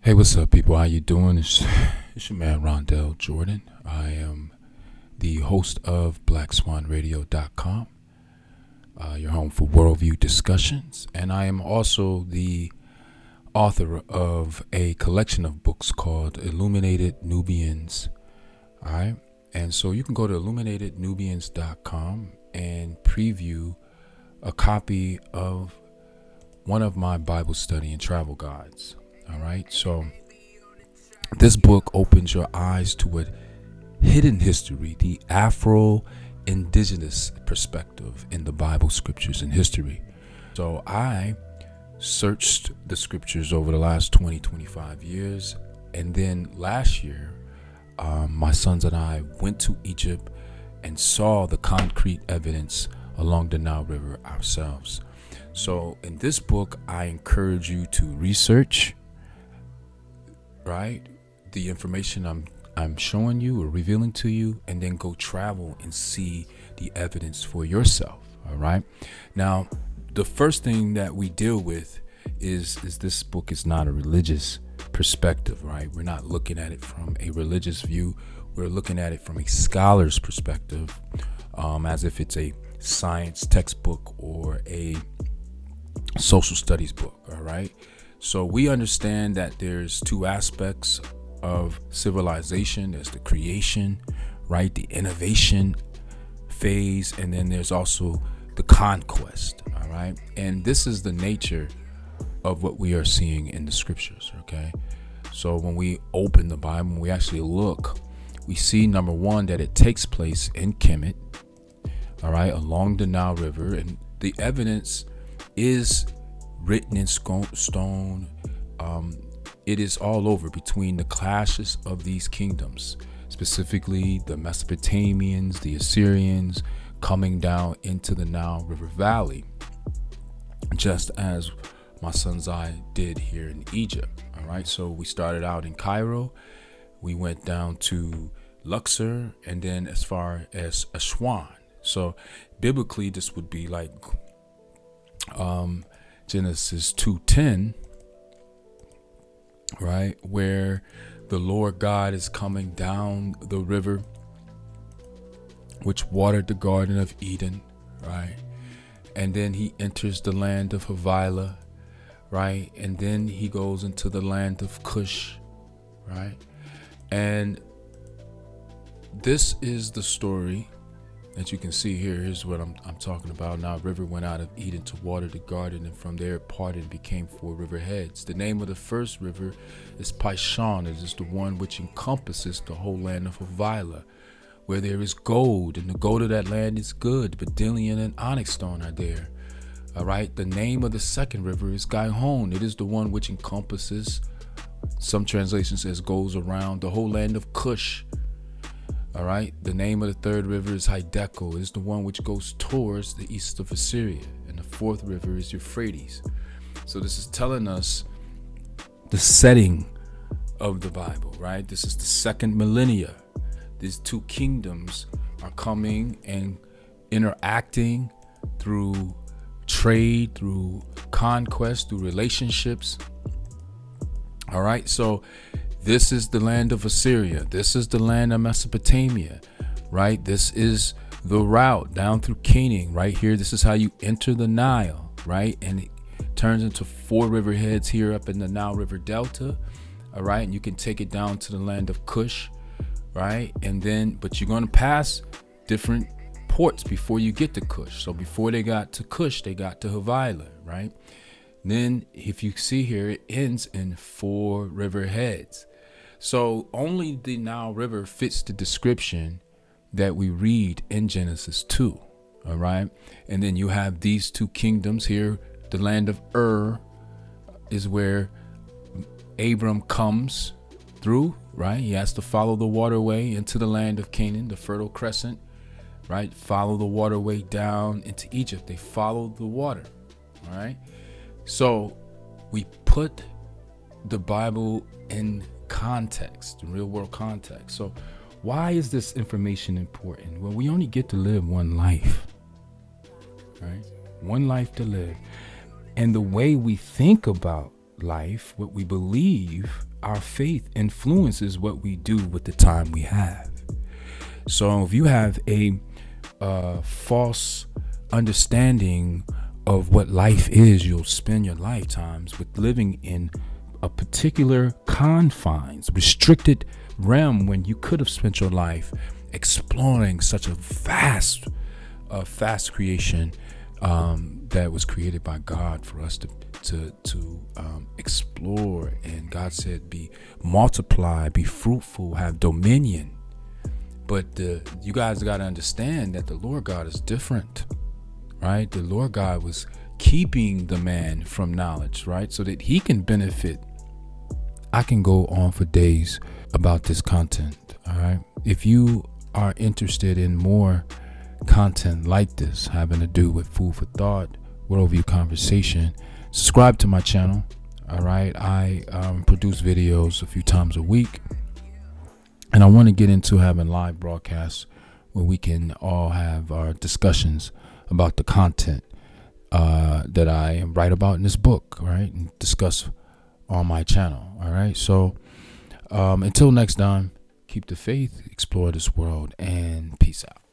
Hey, what's up, people? How you doing? It's your man Rondell Jordan. I am the host of BlackSwanRadio.com, your home for worldview discussions, and I am also the author of a collection of books called Illuminated Nubians. All right, and so you can go to IlluminatedNubians.com and preview a copy of one of my Bible study and travel guides. All right, so this book opens your eyes to a hidden history, the Afro-Indigenous perspective in the Bible scriptures and history. So I searched the scriptures over the last 25 years. And then last year, my sons and I went to Egypt and saw the concrete evidence along the Nile River ourselves. So in this book, I encourage you to research, right, the information I'm showing you or revealing to you, and then go travel and see the evidence for yourself. All right. Now, the first thing that we deal with is this book is not a religious perspective, right? We're not looking at it from a religious view. We're looking at it from a scholar's perspective, as if it's a science textbook or a social studies book. All right. So we understand that there's two aspects of civilization. There's the creation, right? The innovation phase. And then there's also the conquest. All right. And this is the nature of what we are seeing in the scriptures. Okay. So when we open the Bible, when we actually look, we see, number one, that it takes place in Kemet, all right, along the Nile River. And the evidence is written in stone. It is all over between the clashes of these kingdoms, specifically the Mesopotamians, the Assyrians coming down into the Nile River Valley, just as my son's I did here in Egypt. All right, so we started out in Cairo, we went down to Luxor, and then as far as Aswan. So biblically, this would be like Genesis 2:10, right, where the Lord God is coming down the river which watered the Garden of Eden, right? And then he enters the land of Havilah, right? And then he goes into the land of Cush, right? And this is the story that you can see here. Here's what I'm talking about. Now, a river went out of Eden to water the garden, and from there it parted and became four river heads. The name of the first river is Pishon. It is the one which encompasses the whole land of Havilah, where there is gold, and the gold of that land is good. Bdellium and onyx stone are there. All right. The name of the second river is Gihon. It is the one which encompasses, some translation says goes around the whole land of Cush. All right. The name of the third river is Hiddekel. It is the one which goes towards the east of Assyria. And the fourth river is Euphrates. So this is telling us the setting of the Bible, right? This is the second millennia. These two kingdoms are coming and interacting through trade, through conquest, through relationships. All right. So this is the land of Assyria. This is the land of Mesopotamia, right? This is the route down through Canaan right here. This is how you enter the Nile, right? And it turns into four river heads here up in the Nile River Delta, all right? And you can take it down to the land of Cush, right? And then, but you're going to pass different ports before you get to Cush. So before they got to Cush, they got to Havilah, right? Then if you see here, it ends in four river heads. So only the Nile River fits the description that we read in Genesis 2. All right. And then you have these two kingdoms here. The land of Ur is where Abram comes through, right? He has to follow the waterway into the land of Canaan, the Fertile Crescent, right? Follow the waterway down into Egypt. They follow the water. All right. So we put the Bible in context, in real world context. So why is this information important? Well, we only get to live one life, right? One life to live. And the way we think about life, what we believe, our faith influences what we do with the time we have. So if you have a false understanding of what life is, you'll spend your lifetimes with living in a particular confines, restricted realm, when you could have spent your life exploring such a vast creation that was created by God for us to explore. And God said, "Be multiply, be fruitful, have dominion." But you guys got to understand that the Lord God is different, right? The Lord God was keeping the man from knowledge, right? So that he can benefit. I can go on for days about this content, all right? If you are interested in more content like this, having to do with food for thought, worldview conversation, subscribe to my channel, all right? I produce videos a few times a week. And I want to get into having live broadcasts where we can all have our discussions about the content that I write about in this book, right? And discuss on my channel, all right? So until next time, keep the faith, explore this world, and peace out.